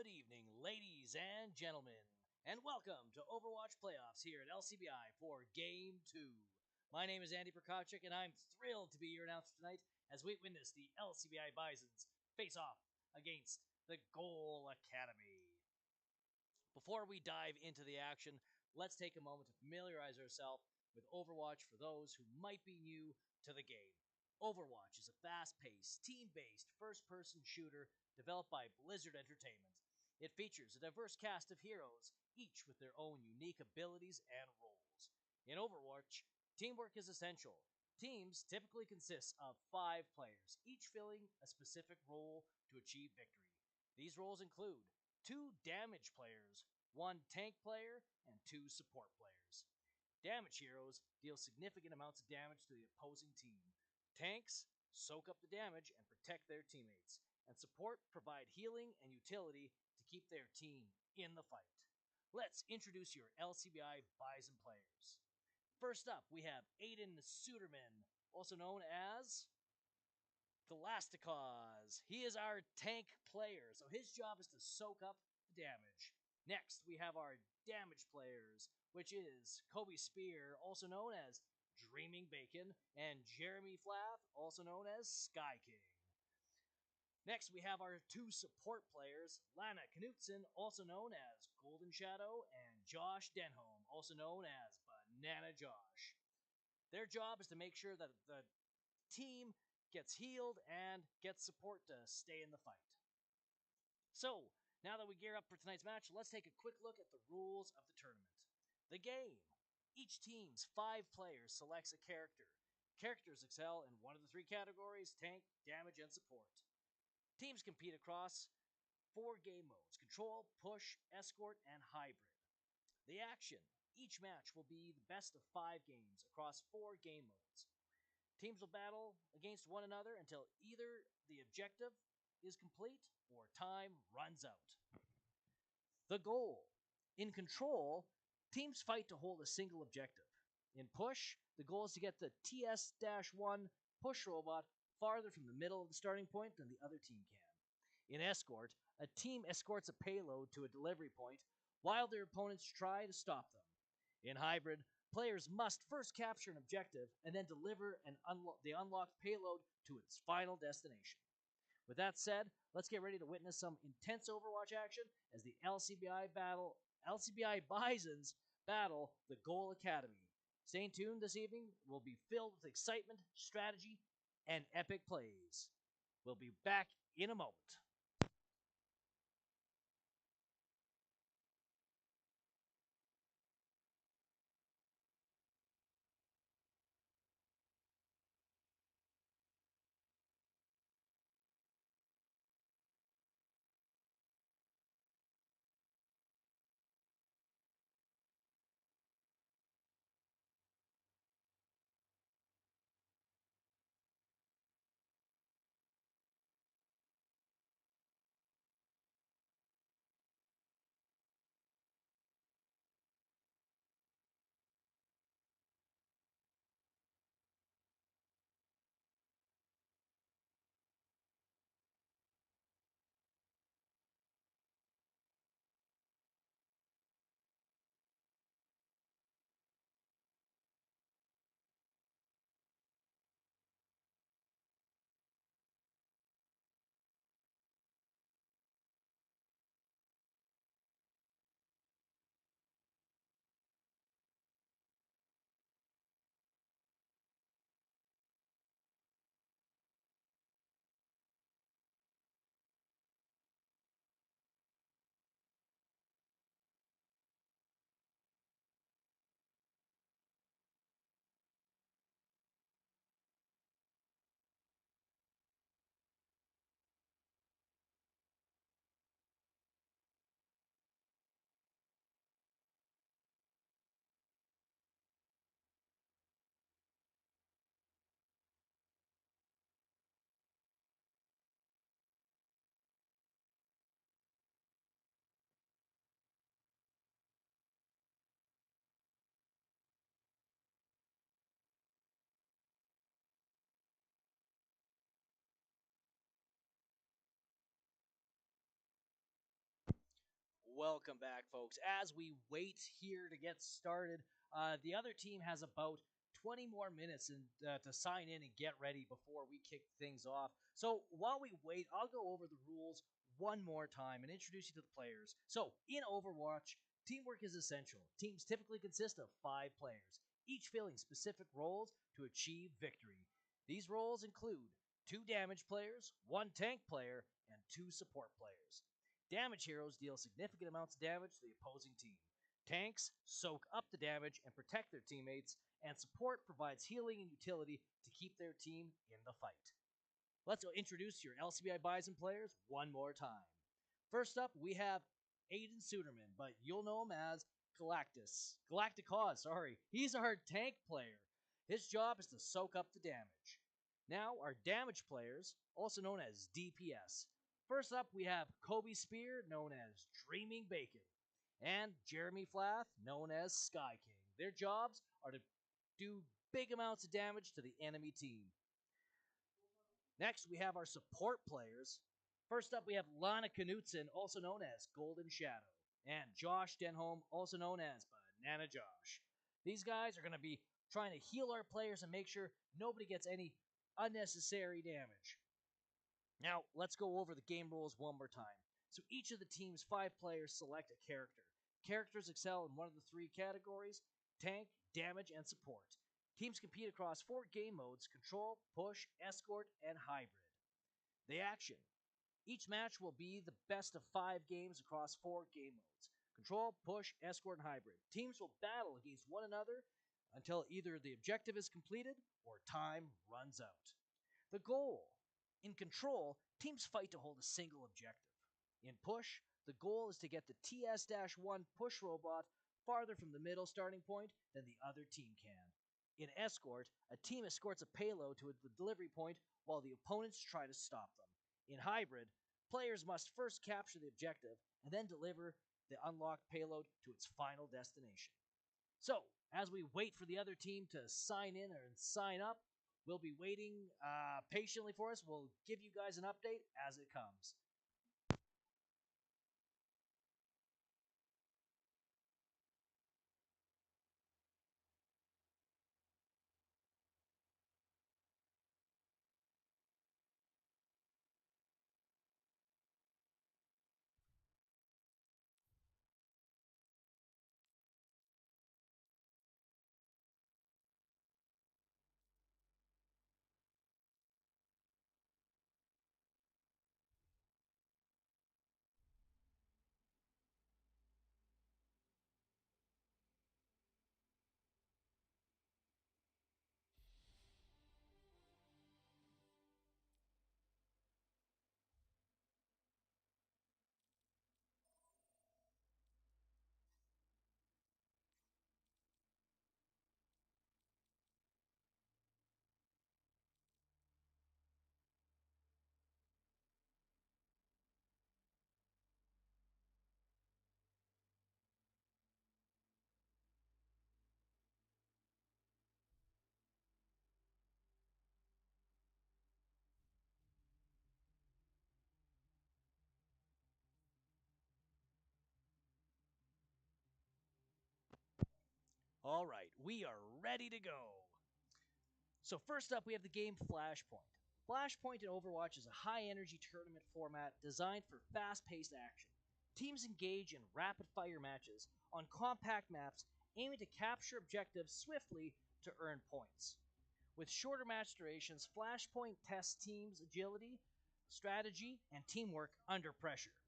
Good evening, ladies and gentlemen, and welcome to Overwatch Playoffs here at LCBI for Game 2. My name is Andy Prokopchik, and I'm thrilled to be your announcer tonight as we witness the LCBI Bisons face off against the Goal Academy. Before we dive into the action, let's take a moment to familiarize ourselves with Overwatch for those who might be new to the game. Overwatch is a fast-paced, team-based, first-person shooter developed by Blizzard Entertainment. It features a diverse cast of heroes, each with their own unique abilities and roles. In Overwatch, teamwork is essential. Teams typically consist of 5 players, each filling a specific role to achieve victory. These roles include 2 damage players, 1 tank player, and 2 support players. Damage heroes deal significant amounts of damage to the opposing team. Tanks soak up the damage and protect their teammates, and support provide healing and utility to keep their team in the fight. Let's introduce your LCBI Bison players. First up, we have Aiden Suderman, also known as Galacticos. He is our tank player, so his job is to soak up the damage. Next, we have our damage players, which is Kobe Spear, also known as Dreaming Bacon, and Jeremy Flath, also known as Sky King. Next, we have our 2 support players, Lana Knutson, also known as Golden Shadow, and Josh Denholm, also known as Banana Josh. Their job is to make sure that the team gets healed and gets support to stay in the fight. So, now that we gear up for tonight's match, let's take a quick look at the rules of the tournament. The game. Each team's 5 players selects a character. Characters excel in one of the 3 categories: tank, damage, and support. Teams compete across 4 game modes: control, push, escort, and hybrid. The action. Each match will be the best of 5 games across 4 game modes. Teams will battle against one another until either the objective is complete or time runs out. The goal. In control, teams fight to hold a single objective. In push, the goal is to get the TS-1 push robot farther from the middle of the starting point than the other team can. In escort, a team escorts a payload to a delivery point while their opponents try to stop them. In hybrid, players must first capture an objective and then deliver the unlocked payload to its final destination. With that said, let's get ready to witness some intense Overwatch action as the LCBI Bisons battle the Goal Academy. Stay tuned this evening. Will be filled with excitement, strategy, and epic plays. We'll be back in a moment. Welcome back, folks. As we wait here to get started, the other team has about 20 more minutes to sign in and get ready before we kick things off. So while we wait, I'll go over the rules one more time and introduce you to the players. So in Overwatch, teamwork is essential. Teams typically consist of 5 players, each filling specific roles to achieve victory. These roles include 2 damage players, 1 tank player, and 2 support players. Damage heroes deal significant amounts of damage to the opposing team. Tanks soak up the damage and protect their teammates, and support provides healing and utility to keep their team in the fight. Let's introduce your LCBI Bison players one more time. First up, we have Aiden Suderman, but you'll know him as Galacticos, sorry. He's our tank player. His job is to soak up the damage. Now, our damage players, also known as DPS. First up, we have Kobe Spear, known as Dreaming Bacon, and Jeremy Flath, known as Sky King. Their jobs are to do big amounts of damage to the enemy team. Next, we have our support players. First up, we have Lana Knutson, also known as Golden Shadow, and Josh Denholm, also known as Banana Josh. These guys are going to be trying to heal our players and make sure nobody gets any unnecessary damage. Now, let's go over the game rules one more time. So each of the team's 5 players select a character. Characters excel in one of the 3 categories: tank, damage, and support. Teams compete across 4 game modes: control, push, escort, and hybrid. The action: each match will be the best of 5 games across 4 game modes: control, push, escort, and hybrid. Teams will battle against one another until either the objective is completed or time runs out. The goal: in control, teams fight to hold a single objective. In push, the goal is to get the TS 1 push robot farther from the middle starting point than the other team can. In escort, a team escorts a payload to the delivery point while the opponents try to stop them. In hybrid, players must first capture the objective and then deliver the unlocked payload to its final destination. So, as we wait for the other team to sign in and sign up, we'll be waiting patiently for us. We'll give you guys an update as it comes. All right, we are ready to go. So first up, we have the game Flashpoint. Flashpoint in Overwatch is a high-energy tournament format designed for fast-paced action. Teams engage in rapid-fire matches on compact maps, aiming to capture objectives swiftly to earn points. With shorter match durations, Flashpoint tests teams' agility, strategy, and teamwork under pressure.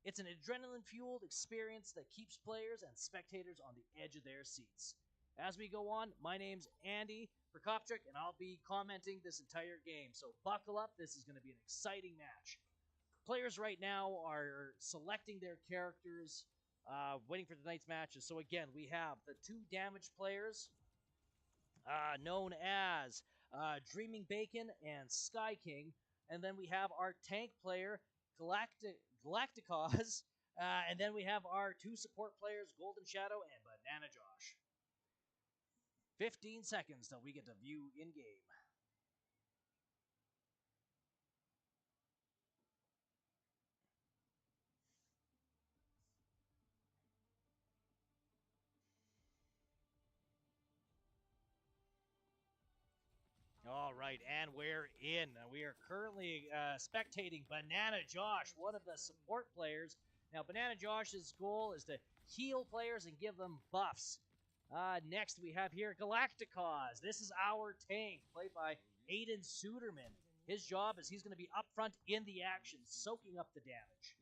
It's an adrenaline fueled experience that keeps players and spectators on the edge of their seats. As we go on, my name's Andy Prokopchuk, and I'll be commenting this entire game. So buckle up, this is going to be an exciting match. Players right now are selecting their characters, waiting for tonight's matches. So again, we have the 2 damage players, known as Dreaming Bacon and Sky King. And then we have our tank player, Galacticos. And then we have our 2 support players, Golden Shadow and Banana Josh. 15 seconds till we get to view in game. All right, and we're in. We are currently spectating Banana Josh, one of the support players. Now, Banana Josh's goal is to heal players and give them buffs. Next, we have here Galacticos. This is our tank, played by Aiden Suderman. His job is he's going to be up front in the action, soaking up the damage.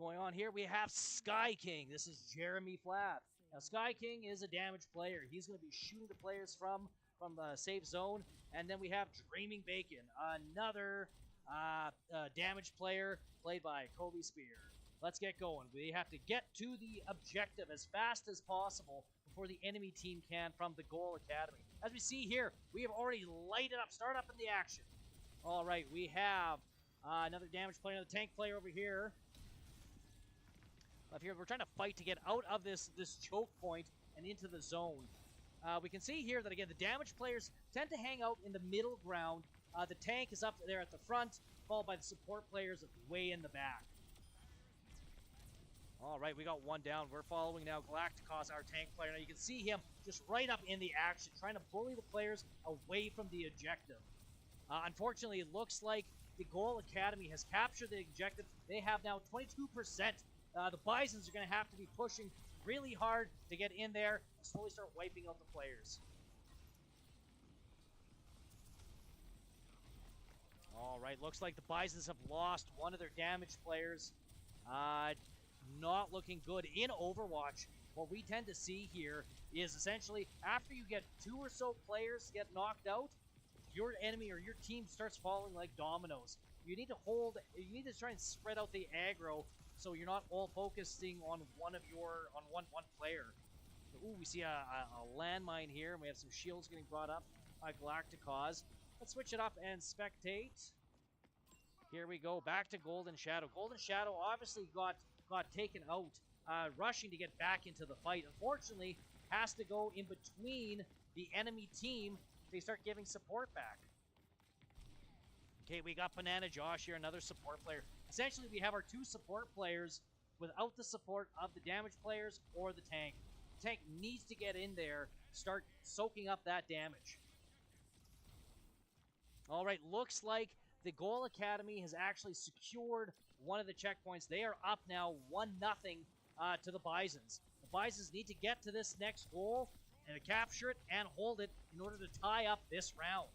Going on here, we have Sky King. This is Jeremy Flath. Now, Sky King is a damage player. He's going to be shooting the players from the safe zone. And then we have Dreaming Bacon, another damage player played by Kobe Spear. Let's get going. We have to get to the objective as fast as possible before the enemy team can from the Goal Academy. As we see here, we have already lighted up, start up in the action. All right, we have another damage player, another tank player over here. Up here, we're trying to fight to get out of this choke point and into the zone. We can see here that, again, the damage players tend to hang out in the middle ground. The tank is up there at the front, followed by the support players way in the back. All right, we got one down. We're following now Galacticos, our tank player. Now you can see him just right up in the action, trying to bully the players away from the objective. Unfortunately, it looks like the Goal Academy has captured the objective. They have now 22%. The Bisons are going to have to be pushing really hard to get in there and slowly start wiping out the players. All right, looks like the Bisons have lost one of their damage players. Not looking good in Overwatch. What we tend to see here is essentially after you get 2 or so players get knocked out, your enemy or your team starts falling like dominoes. You need to try and spread out the aggro so you're not all focusing on one player. Ooh, we see a landmine here, and we have some shields getting brought up by Galacticos. Let's switch it up and spectate. Here we go, back to Golden Shadow. Golden Shadow obviously got taken out, rushing to get back into the fight. Unfortunately, has to go in between the enemy team. They start giving support back. Okay, we got Banana Josh here, another support player. Essentially, we have our 2 support players without the support of the damage players or the tank. The tank needs to get in there, start soaking up that damage. All right, looks like the Goal Academy has actually secured one of the checkpoints. They are up now 1-0 to the Bisons. The Bisons need to get to this next goal and to capture it and hold it in order to tie up this round.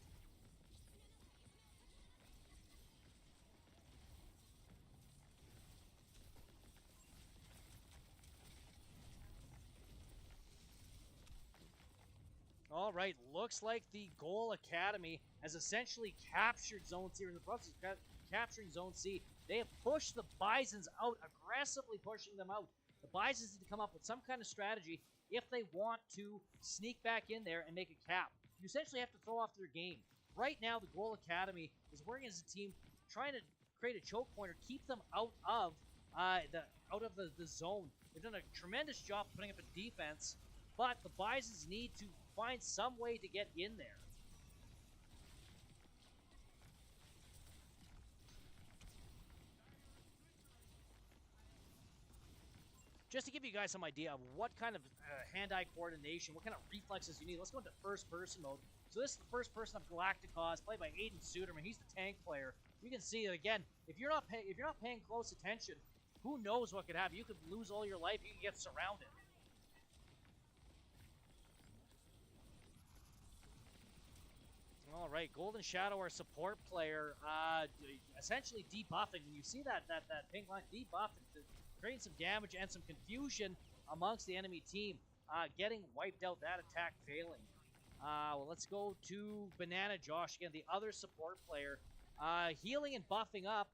All right, looks like the Goal Academy has essentially captured Zone C, or in the process of capturing Zone C. They have pushed the Bisons out, aggressively pushing them out. The Bisons need to come up with some kind of strategy if they want to sneak back in there and make a cap. You essentially have to throw off their game. Right now, the Goal Academy is working as a team, trying to create a choke point or keep them out of the zone. They've done a tremendous job putting up a defense, but the Bisons need to find some way to get in there. Just to give you guys some idea of what kind of hand-eye coordination, what kind of reflexes you need, let's go into first-person mode. So this is the first person of Galacticos, played by Aiden Suderman. He's the tank player. You can see that again. If you're not paying close attention, who knows what could happen? You could lose all your life. You could get surrounded. All right, Golden Shadow, our support player, essentially debuffing. When you see that pink line debuffing, creating some damage and some confusion amongst the enemy team, getting wiped out, that attack failing. Well, let's go to Banana Josh again, the other support player, healing and buffing up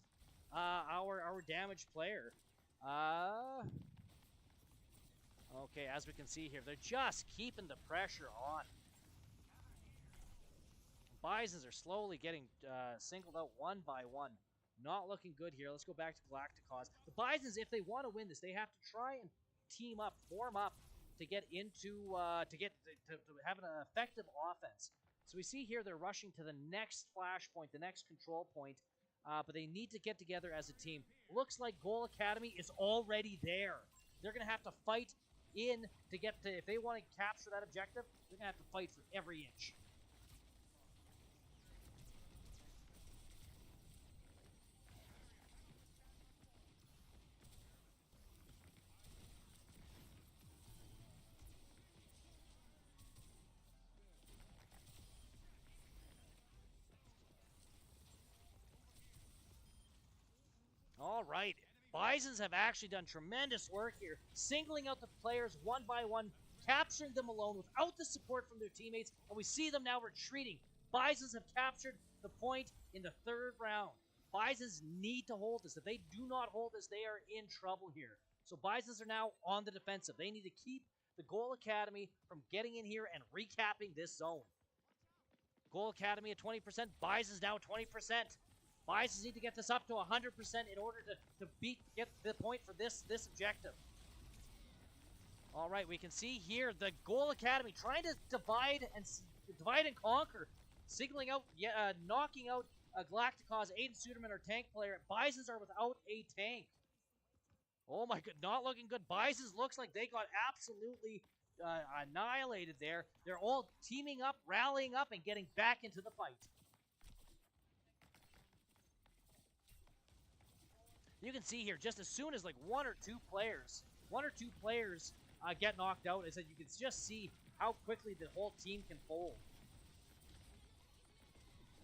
our damage player. Okay, as we can see here, they're just keeping the pressure on. Bisons are slowly getting singled out one by one. Not looking good here. Let's go back to Galacticos. The Bisons, if they want to win this, they have to try and team up, form up to get into to have an effective offense. So we see here they're rushing to the next flashpoint, the next control point, but they need to get together as a team. Looks like Goal Academy is already there. They're going to have to fight in to get to, if they want to capture that objective, they're going to have to fight for every inch. All right. Bisons have actually done tremendous work here, singling out the players one by one, capturing them alone without the support from their teammates, and we see them now retreating. Bisons have captured the point in the third round. Bisons need to hold this. If they do not hold this, they are in trouble here. So Bisons are now on the defensive. They need to keep the Goal Academy from getting in here and recapping this zone. Goal Academy at 20%, Bisons now 20%. Bisons need to get this up to 100% in order to get the point for this objective. All right, we can see here the Goal Academy trying to divide and conquer, signaling out, knocking out Galacticos, Aiden Suderman, our tank player. Bisons are without a tank. Oh my god, not looking good. Bisons looks like they got absolutely annihilated there. They're all teaming up, rallying up, and getting back into the fight. You can see here, just as soon as like one or two players get knocked out, is that you can just see how quickly the whole team can fold.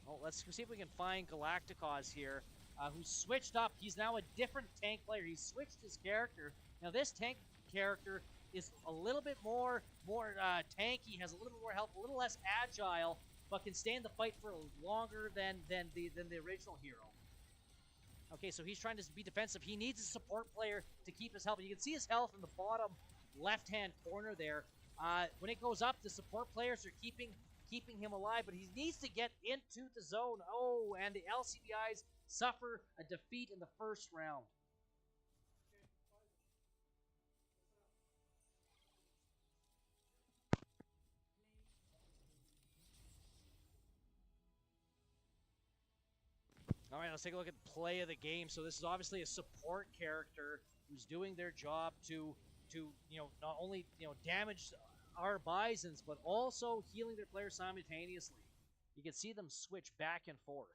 Well, let's see if we can find Galacticos here, who switched up. He's now a different tank player. He switched his character. Now this tank character is a little bit more tanky, has a little bit more health, a little less agile, but can stay in the fight for longer than the original hero. Okay, so he's trying to be defensive. He needs a support player to keep his health. You can see his health in the bottom left-hand corner there. When it goes up, the support players are keeping him alive, but he needs to get into the zone. Oh, and the LCBIs suffer a defeat in the first round. All right, let's take a look at play of the game. So this is obviously a support character who's doing their job to not only damage our Bisons, but also healing their players simultaneously. You can see them switch back and forth.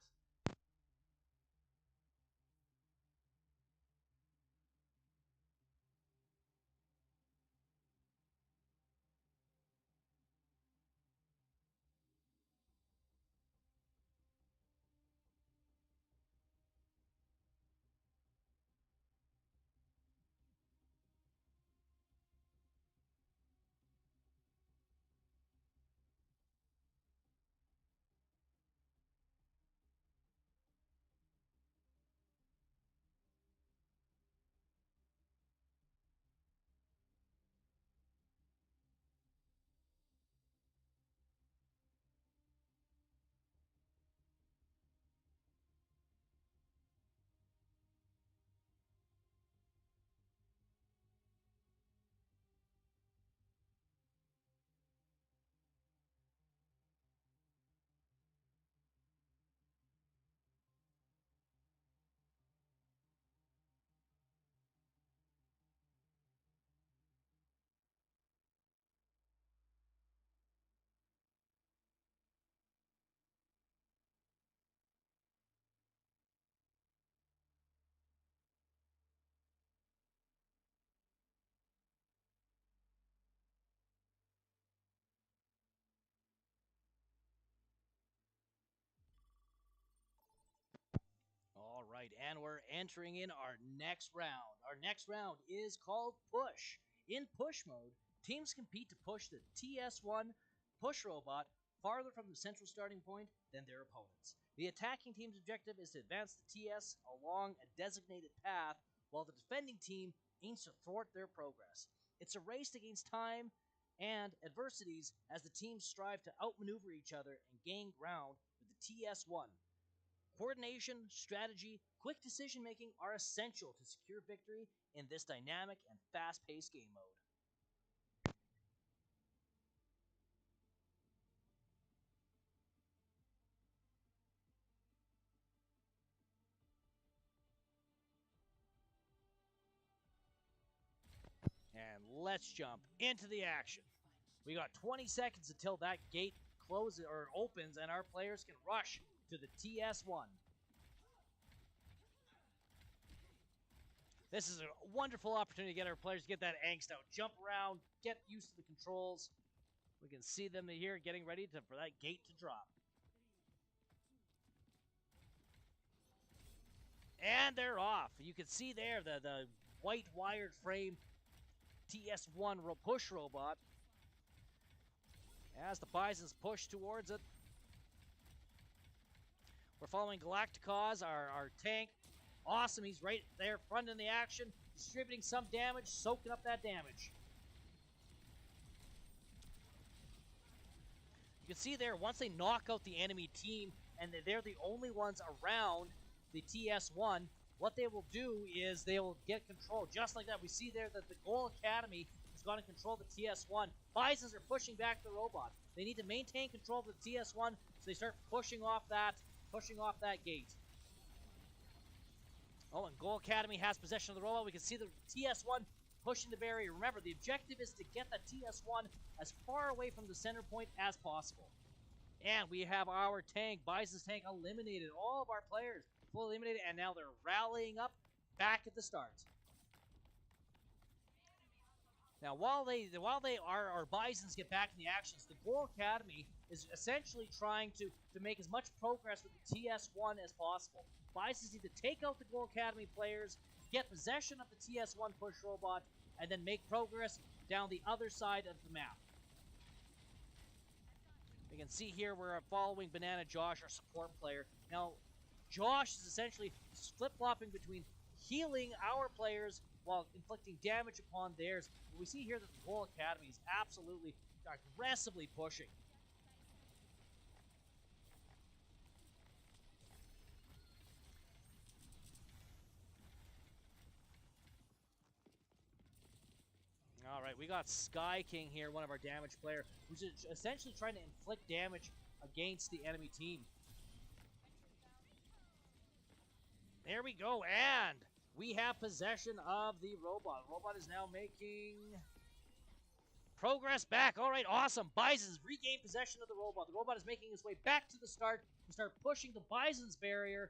All right, and we're entering in our next round. Our next round is called Push. In push mode, teams compete to push the TS1 push robot farther from the central starting point than their opponents. The attacking team's objective is to advance the TS along a designated path, while the defending team aims to thwart their progress. It's a race against time and adversities as the teams strive to outmaneuver each other and gain ground with the TS1. Coordination, strategy, quick decision-making are essential to secure victory in this dynamic and fast-paced game mode. And let's jump into the action. We got 20 seconds until that gate closes or opens, and our players can rush to the TS1. This is a wonderful opportunity to get our players to get that angst out, jump around, get used to the controls. We can see them here getting ready for that gate to drop. And they're off. You can see there the white wired frame TS1 push robot as the Bisons push towards it. We're following Galacticos, our tank. Awesome, he's right there, fronting the action, distributing some damage, soaking up that damage. You can see there, once they knock out the enemy team, and they're the only ones around the TS1, what they will do is they will get control. Just like that, we see there that the Goal Academy has got to control the TS1. Bisons are pushing back the robot. They need to maintain control of the TS1, so they start pushing off that gate. Oh, and Goal Academy has possession of the robot. We can see the TS1 pushing the barrier. Remember, the objective is to get the TS1 as far away from the center point as possible. And we have our tank, Bison's tank, eliminated. All of our players fully eliminated, and now they're rallying up back at the start. Now, while our Bisons get back in the actions, the Goal Academy is essentially trying to make as much progress with the TS1 as possible. Bisons need to take out the Goal Academy players, get possession of the TS1 push robot, and then make progress down the other side of the map. You can see here we're following Banana Josh, our support player. Now, Josh is essentially flip-flopping between healing our players while inflicting damage upon theirs. But we see here that the Goal Academy is absolutely aggressively pushing. All right, we got Sky King here, one of our damage player, who's essentially trying to inflict damage against the enemy team. There we go, and we have possession of the robot. The robot is now making progress back. All right, awesome. Bisons regain possession of the robot. The robot is making its way back to the start to start pushing the Bison's barrier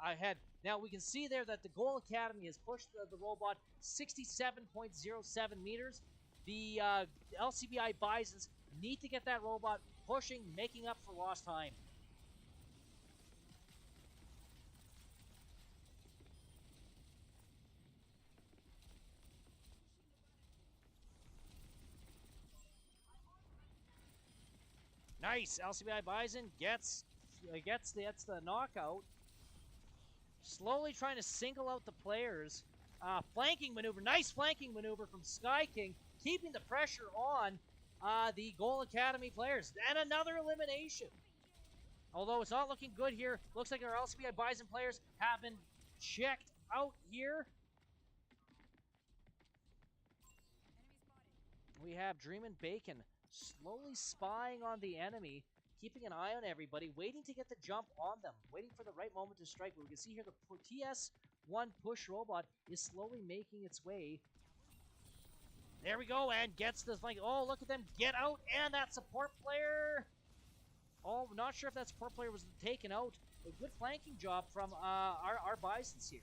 ahead. Now, we can see there that the Goal Academy has pushed the robot 67.07 meters. The LCBI Bisons need to get that robot pushing, making up for lost time. Nice! LCBI Bison gets the knockout. Slowly trying to single out the players. Flanking maneuver. Nice flanking maneuver from Sky King. Keeping the pressure on the Goal Academy players. And another elimination. Although it's not looking good here. Looks like our LCBI Bison players have been checked out here. We have Dreamin' Bacon slowly spying on the enemy, keeping an eye on everybody, waiting to get the jump on them, waiting for the right moment to strike. But we can see here the TS1 push robot is slowly making its way. There we go, and gets the flank. Oh, look at them get out, and that support player. Oh, not sure if that support player was taken out. A good flanking job from our Bisons here.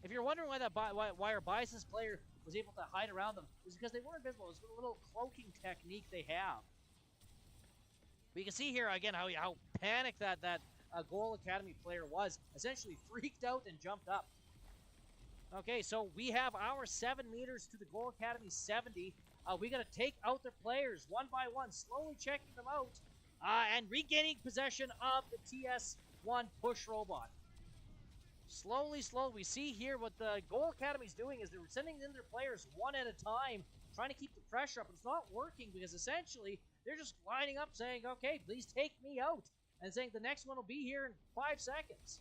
If you're wondering why our Bisons player was able to hide around them, it's because they weren't visible. It was a little cloaking technique they have. But you can see here again how panicked that Goal Academy player was. Essentially freaked out and jumped up. Okay, so we have our 7 meters to the Goal Academy 70. We got to take out their players one by one, slowly checking them out, and regaining possession of the TS1 push robot. Slowly, we see here what the Goal Academy is doing is they're sending in their players one at a time, trying to keep the pressure up. But it's not working because essentially they're just lining up saying, okay, please take me out, and saying the next one will be here in 5 seconds.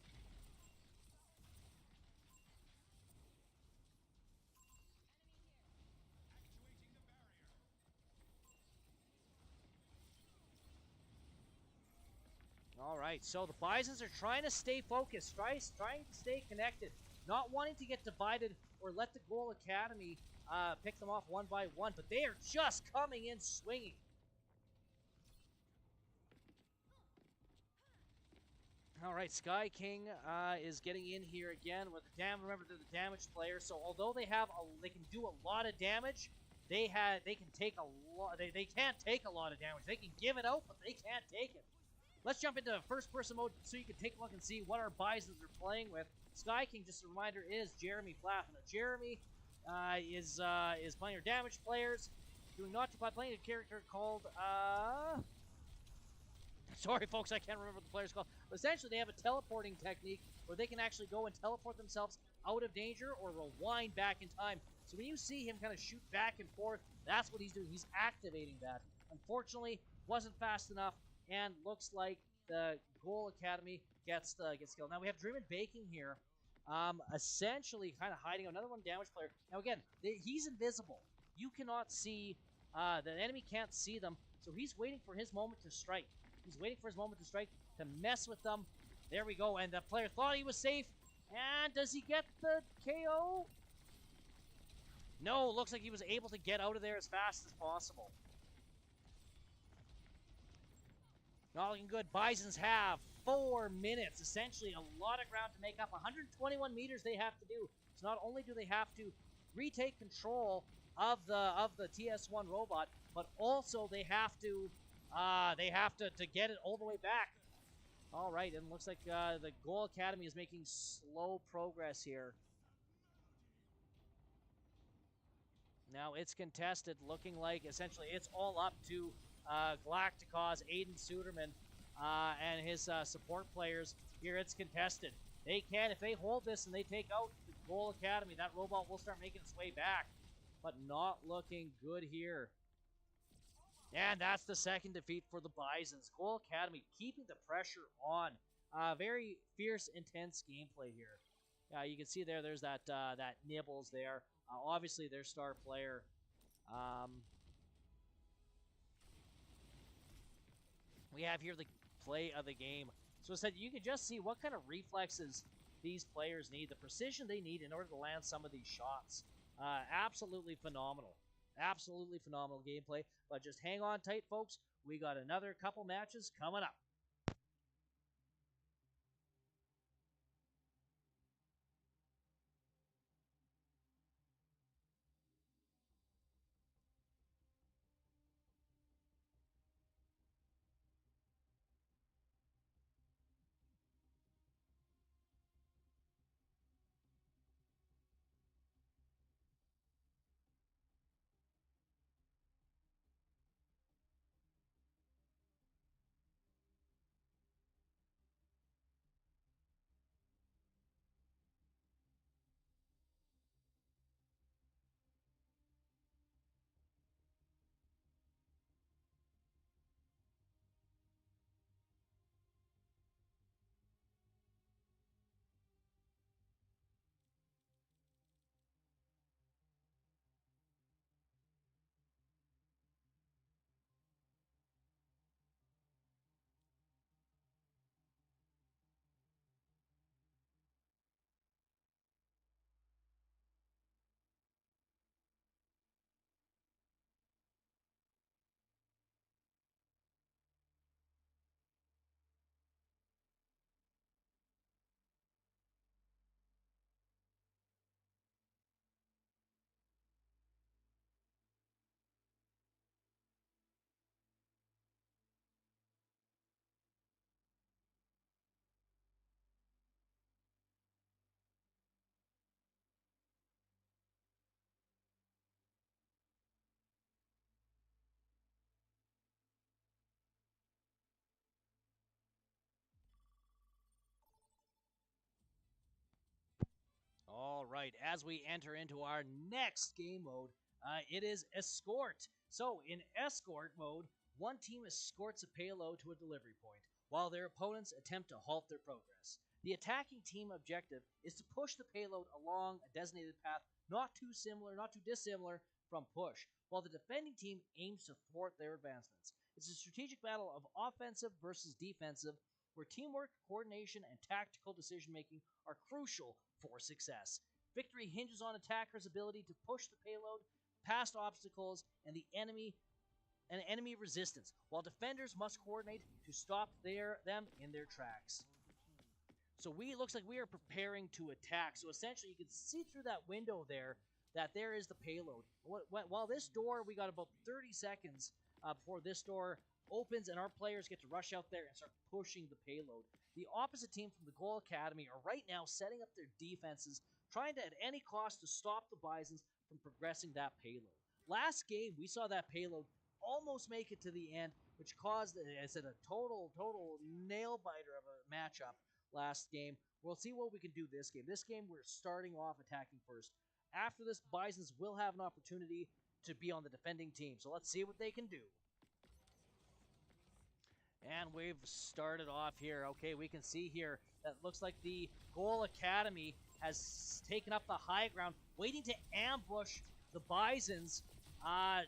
All right, so the Bisons are trying to stay focused, trying to stay connected, not wanting to get divided or let the Goal Academy pick them off one by one, but they are just coming in swinging. All right, Sky King is getting in here again with the damage. Remember, they're the damage player, so although they can do a lot of damage, they can take a lot. They can't take a lot of damage. They can give it out, but they can't take it. Let's jump into first-person mode so you can take a look and see what our Bisons are playing with. Sky King, just a reminder, is Jeremy Flaff. Now, Jeremy is playing our damage players, doing not by playing a character called sorry, folks, I can't remember what the player's called. But essentially, they have a teleporting technique where they can actually go and teleport themselves out of danger or rewind back in time. So when you see him kind of shoot back and forth, that's what he's doing. He's activating that. Unfortunately, wasn't fast enough, and looks like the Goal Academy gets killed. Now we have Dreamin' Baking here, essentially kind of hiding another one damage player. Now again, he's invisible. You cannot see, the enemy can't see them, so he's waiting for his moment to strike. He's waiting for his moment to strike to mess with them. There we go, and the player thought he was safe. And does he get the KO? No, looks like he was able to get out of there as fast as possible. Not looking good. Bisons have 4 minutes. Essentially, a lot of ground to make up. 121 meters they have to do. So not only do they have to retake control of the TS1 robot, but also they have to get it all the way back. All right, and it looks like the Goal Academy is making slow progress here. Now it's contested, looking like essentially it's all up to Galacticos, Aiden Suderman, and his support players. Here it's contested. They can, if they hold this and they take out the Goal Academy, that robot will start making its way back. But not looking good here. And that's the second defeat for the Bisons. Goal Academy keeping the pressure on. Very fierce, intense gameplay here. You can see there's that Nibbles there. Obviously, their star player. We have here the play of the game. So instead, you can just see what kind of reflexes these players need, the precision they need in order to land some of these shots. Absolutely phenomenal. Absolutely phenomenal gameplay. But just hang on tight, folks. We got another couple matches coming up. All right, as we enter into our next game mode, it is Escort. So, in Escort mode, one team escorts a payload to a delivery point, while their opponents attempt to halt their progress. The attacking team objective is to push the payload along a designated path not too dissimilar from push, while the defending team aims to thwart their advancements. It's a strategic battle of offensive versus defensive, where teamwork, coordination, and tactical decision-making are crucial for success. Victory hinges on attackers' ability to push the payload past obstacles and enemy resistance, while defenders must coordinate to stop them in their tracks. So looks like we are preparing to attack. So essentially, you can see through that window there that there is the payload. While this door, we got about 30 seconds before this door opens and our players get to rush out there and start pushing the payload. The opposite team from the Goal Academy are right now setting up their defenses, trying to at any cost to stop the Bisons from progressing that payload. Last game, we saw that payload almost make it to the end, which caused, I said, a total nail-biter of a matchup last game. We'll see what we can do this game. This game, we're starting off attacking first. After this, Bisons will have an opportunity to be on the defending team, so let's see what they can do. And we've started off here. Okay, we can see here that looks like the Goal Academy has taken up the high ground, waiting to ambush the Bisons,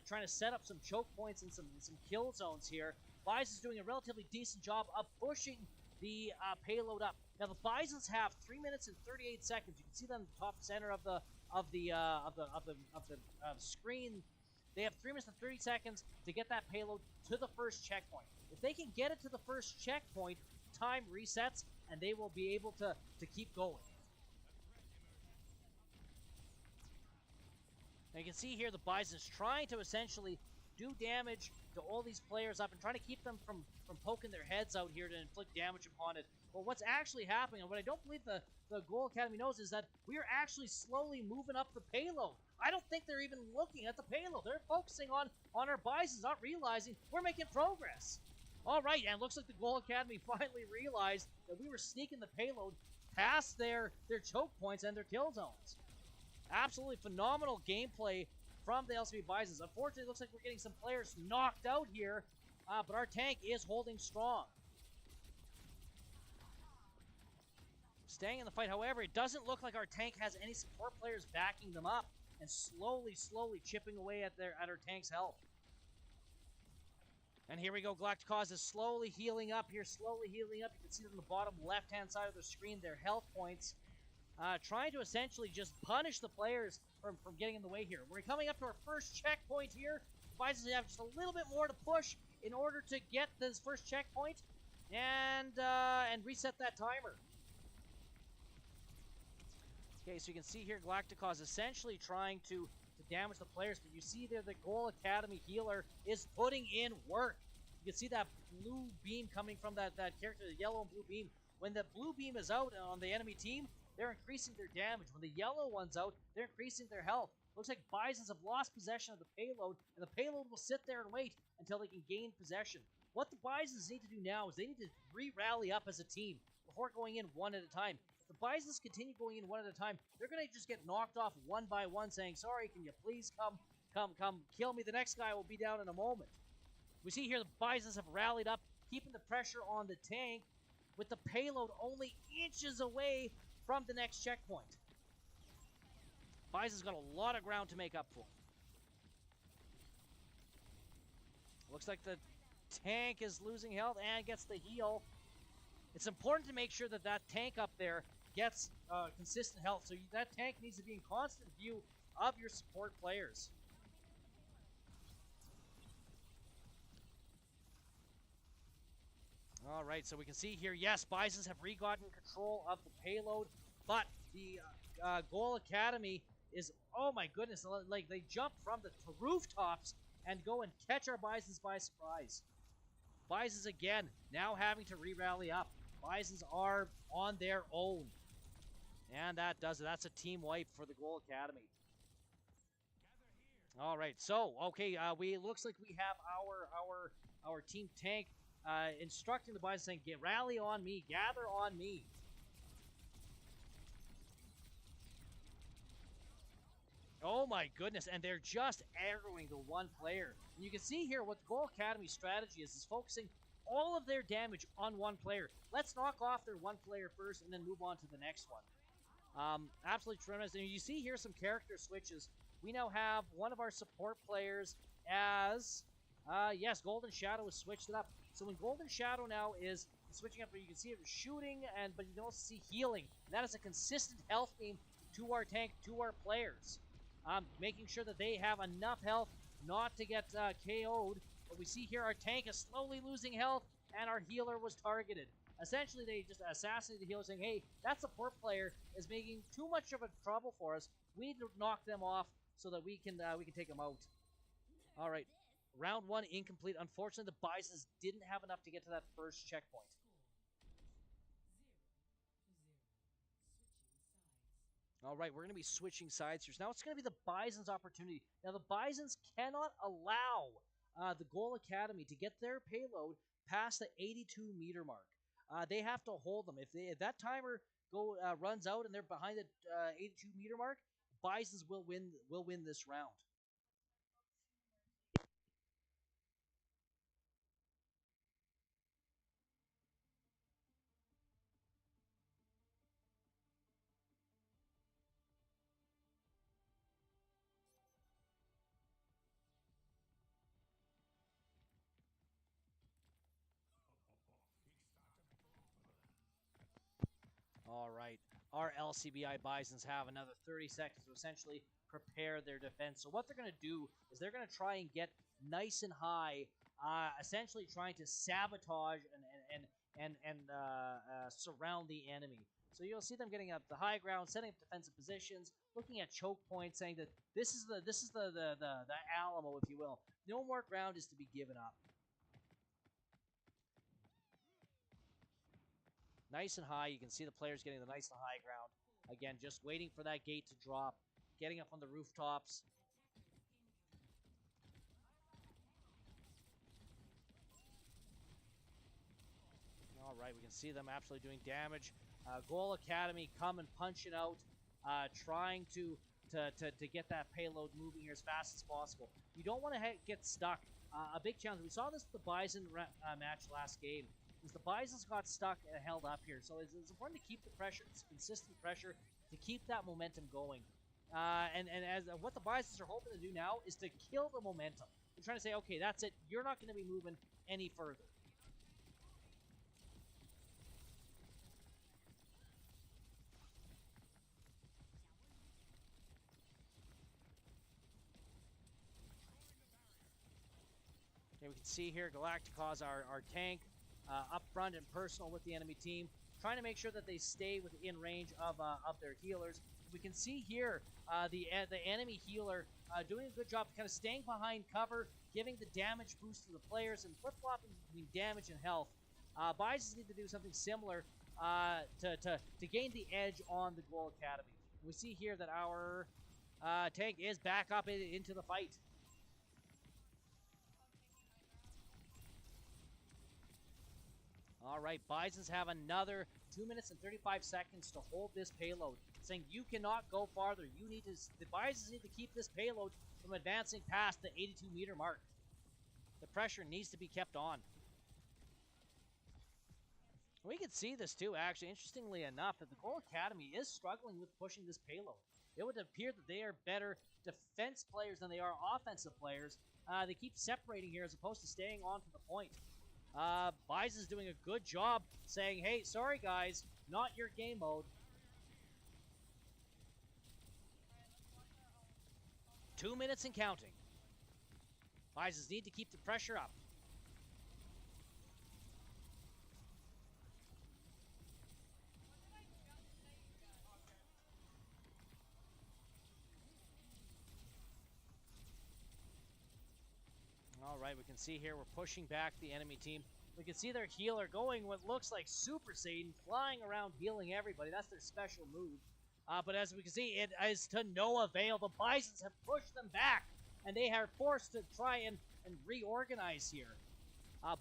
trying to set up some choke points and some kill zones here. Bison's doing a relatively decent job of pushing the payload up. Now the Bisons have 3 minutes and 38 seconds. You can see that in the top center of the screen. They have 3 minutes and 30 seconds to get that payload to the first checkpoint. If they can get it to the first checkpoint, time resets, and they will be able to keep going. Now you can see here the Bison's trying to essentially do damage to all these players up and trying to keep them from poking their heads out here to inflict damage upon it. But what's actually happening, and what I don't believe the Goal Academy knows, is that we are actually slowly moving up the payload. I don't think they're even looking at the payload. They're focusing on our Bisons, not realizing we're making progress. All right, and it looks like the Goal Academy finally realized that we were sneaking the payload past their choke points and their kill zones. Absolutely phenomenal gameplay from the LCBI Bisons. Unfortunately, it looks like we're getting some players knocked out here, but our tank is holding strong. Staying in the fight, however, it doesn't look like our tank has any support players backing them up and slowly chipping away at our tank's health. And here we go, Galacticos is slowly healing up here, You can see on the bottom left-hand side of the screen their health points. Trying to essentially just punish the players from getting in the way here. We're coming up to our first checkpoint here. The Bisons have just a little bit more to push in order to get this first checkpoint and reset that timer. Okay, so you can see here Galacticos essentially trying to damage the players, but you see there the Goal Academy healer is putting in work. You can see that blue beam coming from that character, the yellow and blue beam. When the blue beam is out on the enemy team, they're increasing their damage. When the yellow one's out, they're increasing their health. Looks like Bisons have lost possession of the payload, and the payload will sit there and wait until they can gain possession. What the Bisons need to do now is they need to re-rally up as a team before going in one at a time. If the Bisons continue going in one at a time, they're going to just get knocked off one by one, saying, sorry, can you please come kill me? The next guy will be down in a moment. We see here the Bisons have rallied up, keeping the pressure on the tank, with the payload only inches away from the next checkpoint. Bison's got a lot of ground to make up for. Looks like the tank is losing health and gets the heal. It's important to make sure that that tank up there gets consistent health. So that tank needs to be in constant view of your support players. All right, so we can see here, yes, Bisons have re-gotten control of the payload, but the Goal Academy is, oh my goodness, like they jump from the rooftops and go and catch our Bisons by surprise. Bisons again, now having to re-rally up. Bisons are on their own. And that does it. That's a team wipe for the Goal Academy. All right, so, okay, looks like we have our team tank instructing the Bisons, saying, rally on me, gather on me. Oh my goodness, and they're just aggroing the one player. And you can see here what the Goal Academy strategy is focusing all of their damage on one player. Let's knock off their one player first and then move on to the next one. Absolutely tremendous. And you see here some character switches. We now have one of our support players as, yes, Golden Shadow has switched it up. So when Golden Shadow now is switching up, you can see it shooting, but you can also see healing. And that is a consistent health beam to our tank, to our players. Making sure that they have enough health not to get KO'd. But we see here our tank is slowly losing health, and our healer was targeted. Essentially, they just assassinated the healer, saying, hey, that support player is making too much of a trouble for us. We need to knock them off so that we can take them out. All right. Round 1 incomplete. Unfortunately, the Bisons didn't have enough to get to that first checkpoint. All right, we're going to be switching sides here. So now it's going to be the Bison's opportunity. Now, the Bisons cannot allow the Goal Academy to get their payload past the 82-meter mark. They have to hold them. If that timer runs out and they're behind the 82-meter mark, Bisons will win this round. All right. Our LCBI Bisons have another 30 seconds to essentially prepare their defense. So what they're going to do is they're going to try and get nice and high, essentially trying to sabotage and surround the enemy. So you'll see them getting up the high ground, setting up defensive positions, looking at choke points, saying that this is the Alamo, if you will. No more ground is to be given up. Nice and high. You can see the players getting the nice and high ground. Again, just waiting for that gate to drop, getting up on the rooftops. All right, we can see them absolutely doing damage. Goal Academy coming, punching out, trying to get that payload moving here as fast as possible. You don't want to get stuck. A big challenge. We saw this with the Bison match last game. The Bisons got stuck and held up here. So it's important to keep the pressure, it's consistent pressure, to keep that momentum going. And as what the Bisons are hoping to do now is to kill the momentum. They're trying to say, okay, that's it. You're not going to be moving any further. Okay, we can see here Galacticos, our tank, up front and personal with the enemy team, trying to make sure that they stay within range of their healers. We can see here the enemy healer doing a good job kind of staying behind cover, giving the damage boost to the players, and flip-flopping between damage and health. Bisons need to do something similar to gain the edge on the Goal Academy. We see here that our tank is back up into the fight. All right, Bisons have another 2 minutes and 35 seconds to hold this payload, saying you cannot go farther. The Bisons need to keep this payload from advancing past the 82-meter mark. The pressure needs to be kept on. We can see this too, actually, interestingly enough, that the Goal Academy is struggling with pushing this payload. It would appear that they are better defense players than they are offensive players. They keep separating here as opposed to staying on to the point. Bison's doing a good job saying, hey, sorry guys, not your game mode. 2 minutes and counting. Bisons need to keep the pressure up. All right, we can see here we're pushing back the enemy team. We can see their healer going what looks like Super Saiyan, flying around healing everybody. That's their special move. But as we can see, it is to no avail. The Bisons have pushed them back, and they are forced to try and reorganize here.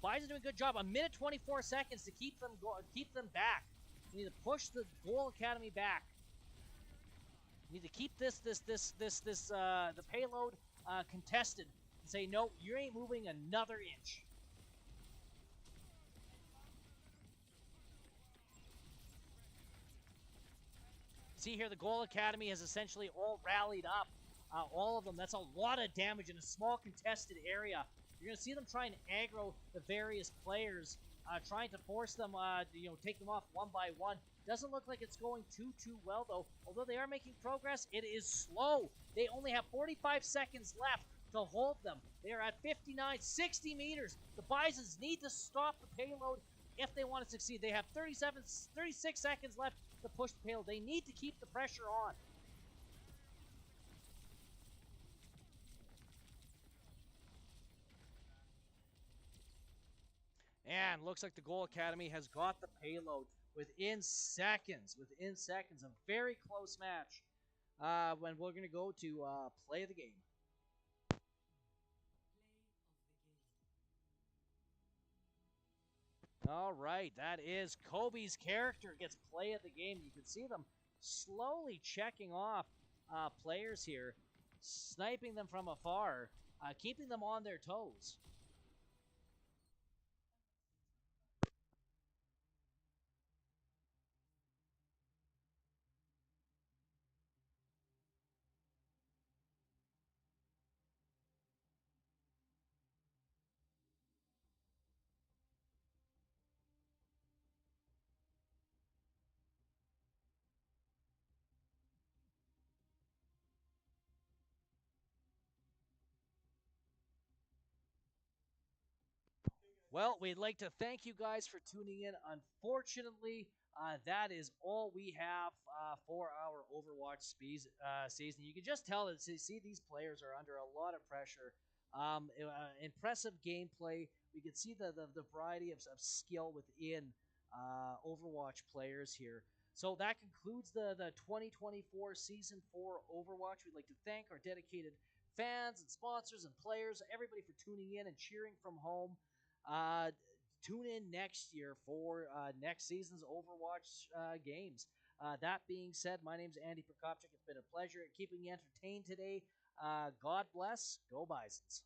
Bison's doing a good job. 1 minute 24 seconds to keep them back. We need to push the Goal Academy back. We need to keep the payload contested. Say, no, you ain't moving another inch. See here, the Goal Academy has essentially all rallied up. All of them. That's a lot of damage in a small contested area. You're going to see them try and aggro the various players, trying to force them, take them off one by one. Doesn't look like it's going too well, though. Although they are making progress, it is slow. They only have 45 seconds left to hold them. They are at 59, 60 meters. The Bisons need to stop the payload if they want to succeed. They have 36 seconds left to push the payload. They need to keep the pressure on. And looks like the Goal Academy has got the payload within seconds. Within seconds, a very close match. When we're going to go to play the game. All right, that is Kobe's character gets play of the game. You can see them slowly checking off players here, sniping them from afar, keeping them on their toes. Well, we'd like to thank you guys for tuning in. Unfortunately, that is all we have for our Overwatch season. You can just tell that see these players are under a lot of pressure. Impressive gameplay. We can see the variety of skill within Overwatch players here. So that concludes the 2024 Season 4 Overwatch. We'd like to thank our dedicated fans and sponsors and players, everybody for tuning in and cheering from home. Uh, Tune in next year for next season's Overwatch games. That being said, my name is Andy Prokopchik. It's been a pleasure keeping you entertained today. God bless. Go Bisons.